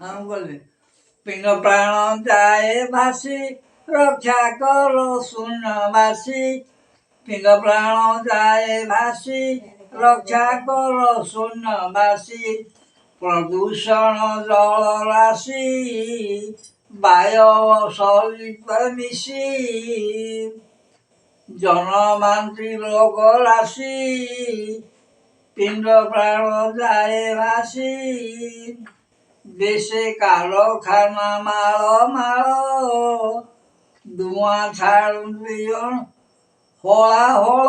ହଁ ଗଲେ ପିଣ୍ଡ ପ୍ରାଣ ଯାଏ ଭାସି ରକ୍ଷା କର ଶୂନ୍ୟବାସୀ ପିଣ୍ଡ ପ୍ରାଣ ଯାଏ ଭାସି ରକ୍ଷା କର ଶୂନ୍ୟବାସୀ ପ୍ରଦୂଷଣ ଜଳ ରାଶି ବାୟ ସହିତ ମିଶି ଜନମାନ୍ତି ରୋଗ ରାଶି ପିଣ୍ଡ ପ୍ରାଣ ଯାଏ ଭାସି ଦେଶେ କାରଖାନା ମାଳ ମାଳ ଧୂଆଁ ଛାଡ଼ୁଛି ହଳା ହଳ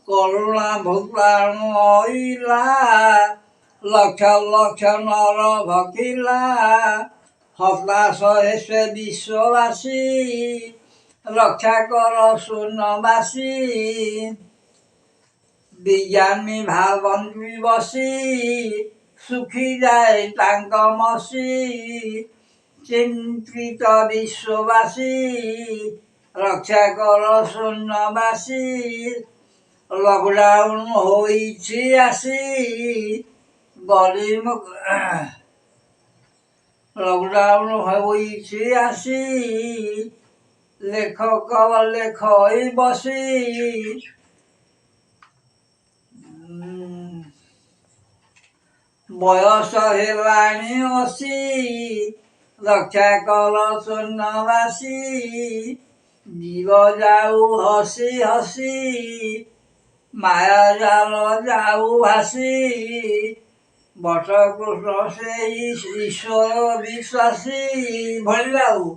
କରୁଣା ଭୂତାଣୁ ଅଇଲା ଲକ୍ଷ ଲକ୍ଷ ନର ଭକିଲା ହତାଶ ହେସେ ବିଶ୍ୱବାସୀ ରକ୍ଷା କର ଶୂନ୍ୟବାସୀ ବିଜ୍ଞାନୀ ଭାବନ୍ତି ବସି ଶୁଖିଯାଏ ତାଙ୍କ ମସି ଚିନ୍ତିତ ବିଶ୍ୱବାସୀ ରକ୍ଷା କର ଶୂନ୍ୟବାସୀ ଲକଡାଉନ୍ ହୋଇଛି ଆସି ଗରିବ ଲକଡାଉନ୍ ହୋଇଛି ଆସି ଲେଖକ ଲେଖଇ ବସି ବୟସ ହେଲାଣି ଅସି ରକ୍ଷା କର ଶୂନ୍ୟବାସୀ ଜୀବ ଯାଉ ହସି ହସି ମାୟା ଜାଲ ଯାଉ ଭାସି ବଟକୃଷ୍ଣ ସେଇ ଈଶ୍ୱର ବିଶ୍ୱାସୀ ଭଳିଲା ଆଉ